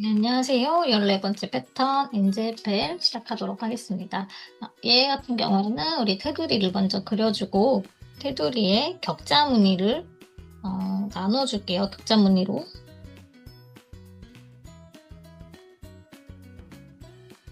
네, 안녕하세요. 14번째 패턴 인제펠 시작하도록 하겠습니다. 얘 같은 경우에는 우리 테두리를 먼저 그려주고 테두리에 격자 무늬를 나눠줄게요. 격자 무늬로.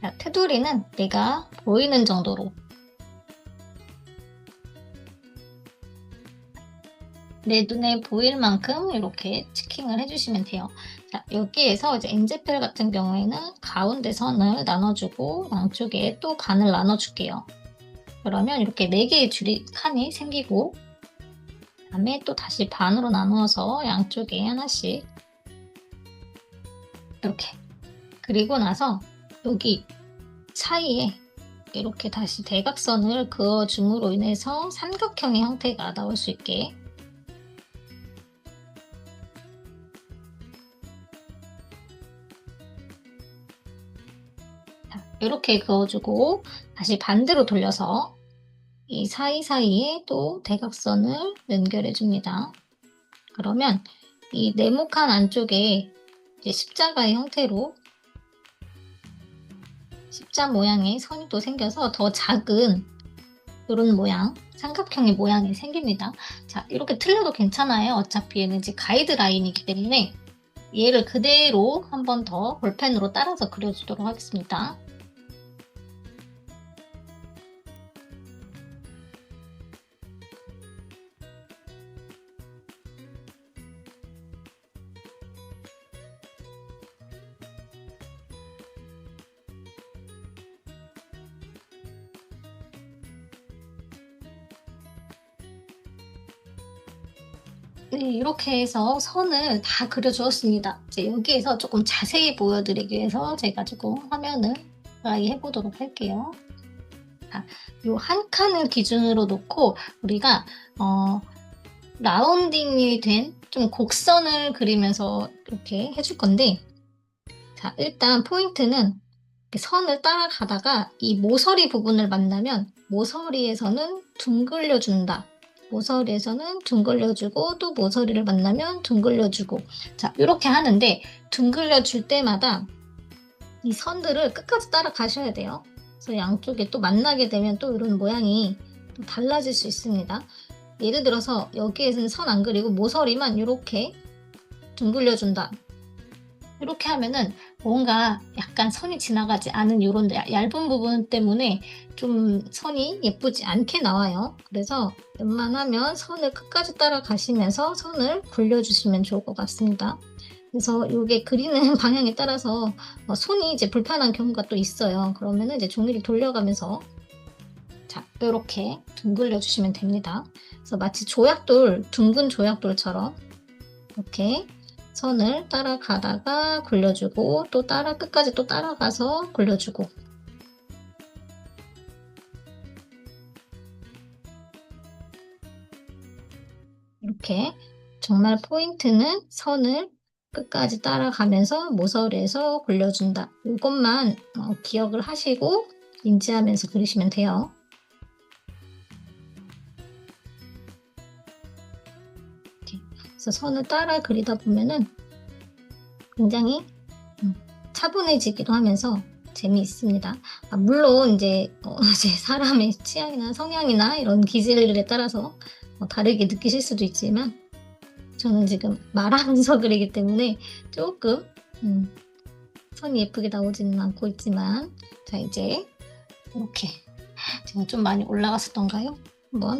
자, 테두리는 내가 보이는 정도로 내 눈에 보일 만큼 이렇게 치킹을 해주시면 돼요. 자, 여기에서 이제 인제펠 같은 경우에는 가운데 선을 나눠주고 양쪽에 또 반을 나눠줄게요. 그러면 이렇게 4개의 칸이 생기고 그다음에 또 다시 반으로 나누어서 양쪽에 하나씩 이렇게 그리고 나서 여기 사이에 이렇게 다시 대각선을 그어줌으로 인해서 삼각형의 형태가 나올 수 있게 이렇게 그어주고 다시 반대로 돌려서 이 사이사이에 또 대각선을 연결해 줍니다. 그러면 이 네모칸 안쪽에 이제 십자가의 형태로 십자 모양의 선이 또 생겨서 더 작은 이런 모양, 삼각형의 모양이 생깁니다. 자, 이렇게 틀려도 괜찮아요. 어차피 얘는 이제 가이드라인이기 때문에 얘를 그대로 한 번 더 볼펜으로 따라서 그려주도록 하겠습니다. 네, 이렇게 해서 선을 다 그려주었습니다. 이제 여기에서 조금 자세히 보여드리기 위해서 제가 조금 화면을 드라이 해보도록 할게요. 요 한 칸을 기준으로 놓고 우리가 라운딩이 된 좀 곡선을 그리면서 이렇게 해줄 건데, 자, 일단 포인트는 선을 따라가다가 이 모서리 부분을 만나면 모서리에서는 둥글려준다. 모서리에서는 둥글려주고 또 모서리를 만나면 둥글려주고, 자, 이렇게 하는데 둥글려줄 때마다 이 선들을 끝까지 따라가셔야 돼요. 그래서 양쪽에 또 만나게 되면 또 이런 모양이 또 달라질 수 있습니다. 예를 들어서 여기에서는 선 안 그리고 모서리만 이렇게 둥글려준다. 이렇게 하면은 뭔가 약간 선이 지나가지 않은 이런 얇은 부분 때문에 좀 선이 예쁘지 않게 나와요. 그래서 웬만하면 선을 끝까지 따라가시면서 선을 굴려주시면 좋을 것 같습니다. 그래서 이게 그리는 방향에 따라서 손이 이제 불편한 경우가 또 있어요. 그러면은 이제 종이를 돌려가면서 자, 이렇게 둥글려 주시면 됩니다. 그래서 마치 조약돌, 둥근 조약돌처럼 이렇게 선을 따라가다가 굴려주고 또 끝까지 또 따라가서 굴려주고 이렇게 정말 포인트는 선을 끝까지 따라가면서 모서리에서 굴려준다. 이것만 기억을 하시고 인지하면서 그리시면 돼요. 그래서 선을 따라 그리다 보면은 굉장히 차분해지기도 하면서 재미있습니다. 물론 이제 이제 사람의 취향이나 성향이나 이런 기질에 따라서 다르게 느끼실 수도 있지만 저는 지금 말하면서 그리기 때문에 조금 선이 예쁘게 나오지는 않고 있지만 자, 이제 이렇게 제가 좀 많이 올라갔었던가요?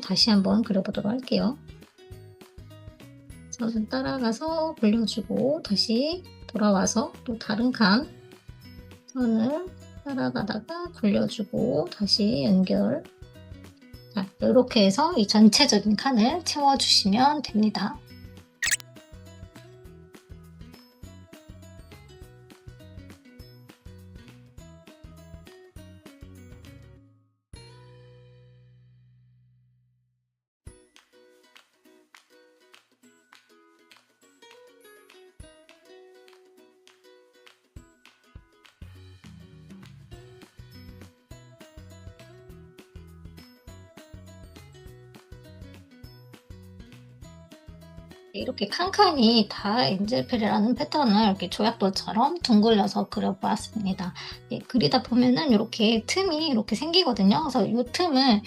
다시 한번 그려보도록 할게요. 선을 따라가서 굴려주고 다시 돌아와서 또 다른 칸 선을 따라가다가 굴려주고 다시 연결. 자, 이렇게 해서 이 전체적인 칸을 채워주시면 됩니다. 이렇게 칸칸이 다 엔젤페라는 패턴을 이렇게 조약돌처럼 둥글려서 그려보았습니다. 예, 그리다 보면은 이렇게 틈이 이렇게 생기거든요. 그래서 이 틈을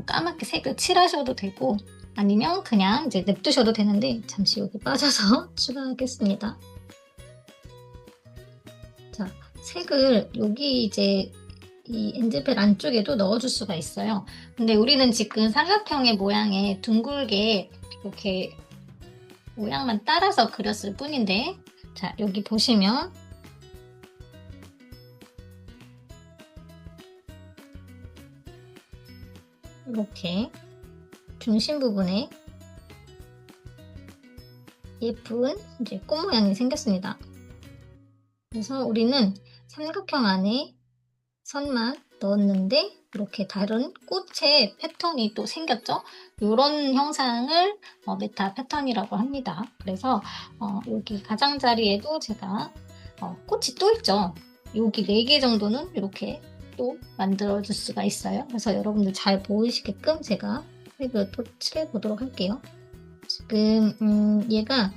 까맣게 색을 칠하셔도 되고 아니면 그냥 이제 냅두셔도 되는데 잠시 여기 빠져서 추가하겠습니다. 자, 색을 여기 이제 이 엔젤펠 안쪽에도 넣어줄 수가 있어요. 근데 우리는 지금 삼각형의 모양에 둥글게 이렇게 모양만 따라서 그렸을 뿐인데, 자, 여기 보시면 이렇게 중심 부분에 예쁜 이제 꽃 모양이 생겼습니다. 그래서 우리는 삼각형 안에 선만 넣었는데 이렇게 다른 꽃의 패턴이 또 생겼죠. 이런 형상을 메타 패턴이라고 합니다. 그래서 여기 가장자리에도 제가 꽃이 또 있죠. 여기 4개 정도는 이렇게 또 만들어 줄 수가 있어요. 그래서 여러분들 잘 보이시게끔 제가 색을 또 칠해 보도록 할게요. 지금 얘가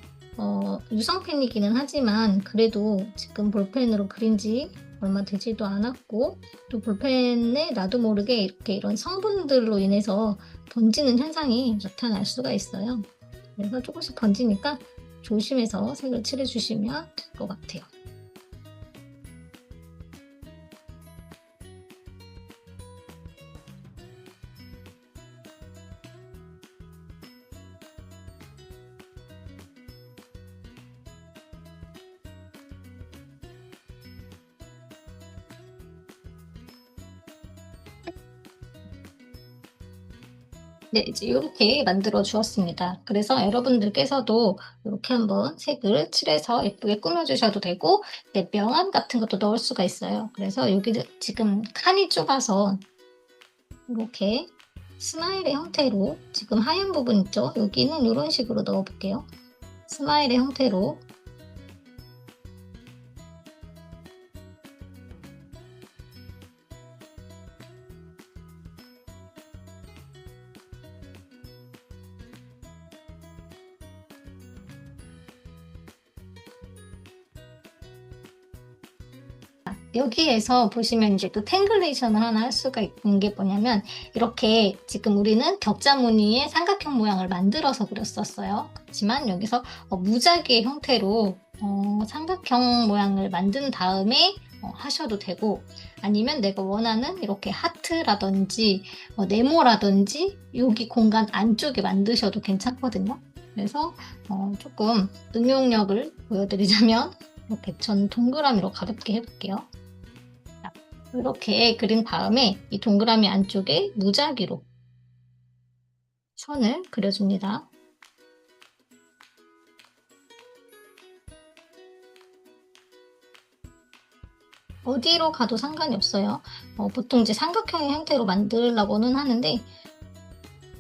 유성펜이기는 하지만 그래도 지금 볼펜으로 그린 지 얼마 되지도 않았고 또 볼펜에 나도 모르게 이렇게 이런 성분들로 인해서 번지는 현상이 나타날 수가 있어요. 그래서 조금씩 번지니까 조심해서 색을 칠해주시면 될 것 같아요. 네, 이제 이렇게 만들어 주었습니다. 그래서 여러분들께서도 이렇게 한번 색을 칠해서 예쁘게 꾸며주셔도 되고, 네, 명암 같은 것도 넣을 수가 있어요. 그래서 여기 지금 칸이 좁아서 이렇게 스마일의 형태로 지금 하얀 부분 있죠? 여기는 이런 식으로 넣어 볼게요. 스마일의 형태로 여기에서 보시면 이제 또 탱글레이션을 하나 할 수가 있는 게 뭐냐면 이렇게 지금 우리는 격자 무늬의 삼각형 모양을 만들어서 그렸었어요. 그렇지만 여기서 무작위의 형태로 삼각형 모양을 만든 다음에 하셔도 되고 아니면 내가 원하는 이렇게 하트라든지 네모라든지 여기 공간 안쪽에 만드셔도 괜찮거든요. 그래서 조금 응용력을 보여드리자면 이렇게 전 동그라미로 가볍게 해볼게요. 이렇게 그린 다음에 이 동그라미 안쪽에 무작위로 선을 그려줍니다. 어디로 가도 상관이 없어요. 보통 이제 삼각형의 형태로 만들려고는 하는데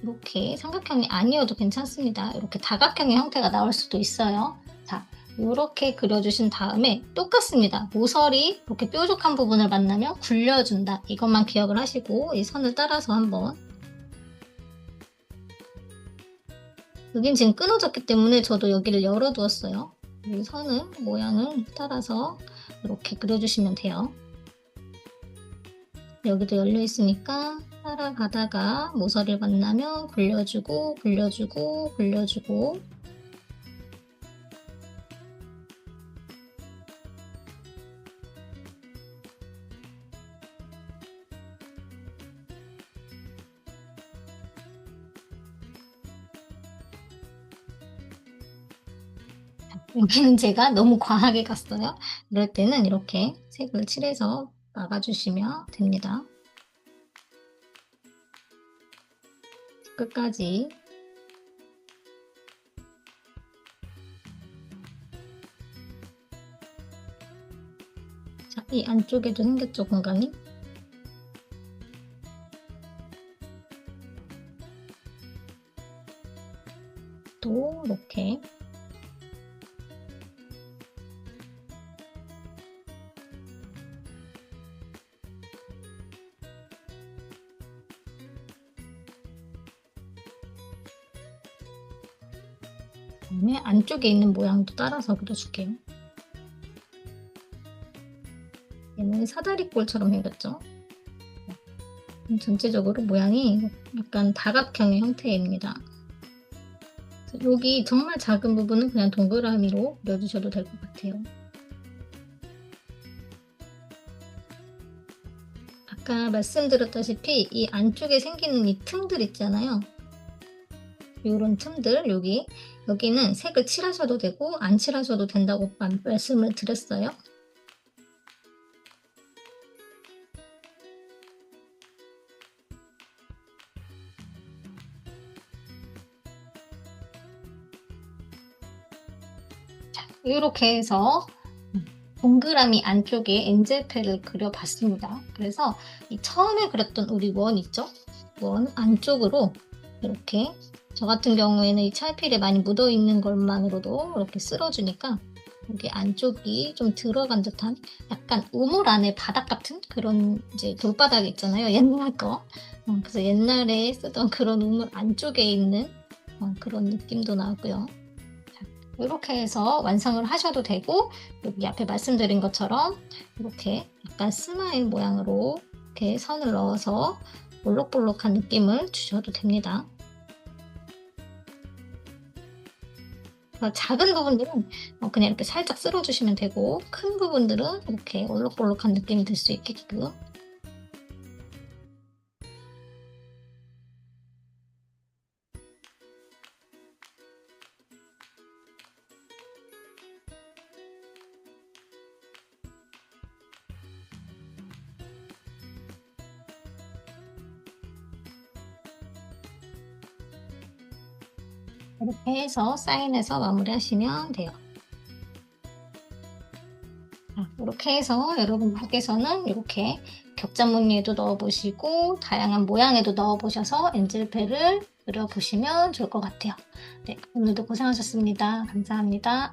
이렇게 삼각형이 아니어도 괜찮습니다. 이렇게 다각형의 형태가 나올 수도 있어요. 자, 이렇게 그려주신 다음에 똑같습니다. 모서리 이렇게 뾰족한 부분을 만나면 굴려준다. 이것만 기억을 하시고 이 선을 따라서 한번 여긴 지금 끊어졌기 때문에 저도 여기를 열어두었어요. 이 선을 모양을 따라서 이렇게 그려주시면 돼요. 여기도 열려 있으니까 따라가다가 모서리를 만나면 굴려주고 굴려주고 굴려주고 여기는 제가 너무 과하게 갔어요. 이럴 때는 이렇게 색을 칠해서 막아주시면 됩니다. 끝까지. 자, 이 안쪽에도 생겼죠, 공간이? 또 이렇게 그다음에 안쪽에 있는 모양도 따라서 그려줄게요. 얘는 사다리꼴처럼 생겼죠? 전체적으로 모양이 약간 다각형의 형태입니다. 여기 정말 작은 부분은 그냥 동그라미로 그려주셔도 될 것 같아요. 아까 말씀드렸다시피 이 안쪽에 생기는 이 틈들 있잖아요. 요런 틈들, 여기는 색을 칠하셔도 되고 안 칠하셔도 된다고 말씀을 드렸어요. 자, 이렇게 해서 동그라미 안쪽에 엔젤페를 그려봤습니다. 그래서 이 처음에 그렸던 우리 원 있죠? 원 안쪽으로 이렇게, 저 같은 경우에는 이 찰필에 많이 묻어있는 것만으로도 이렇게 쓸어주니까 여기 안쪽이 좀 들어간 듯한 약간 우물 안에 바닥 같은 그런 이제 돌바닥 있잖아요. 옛날 거. 그래서 옛날에 쓰던 그런 우물 안쪽에 있는 그런 느낌도 나고요. 이렇게 해서 완성을 하셔도 되고, 여기 앞에 말씀드린 것처럼 이렇게 약간 스마일 모양으로 이렇게 선을 넣어서 볼록볼록한 느낌을 주셔도 됩니다. 작은 부분들은 그냥 이렇게 살짝 쓸어주시면 되고, 큰 부분들은 이렇게 볼록볼록한 느낌이 들 수 있게끔. 이렇게 해서 사인해서 마무리하시면 돼요. 이렇게 해서 여러분들께서는 이렇게 격자 무늬에도 넣어보시고 다양한 모양에도 넣어보셔서 엔젤페를 그려보시면 좋을 것 같아요. 네, 오늘도 고생하셨습니다. 감사합니다.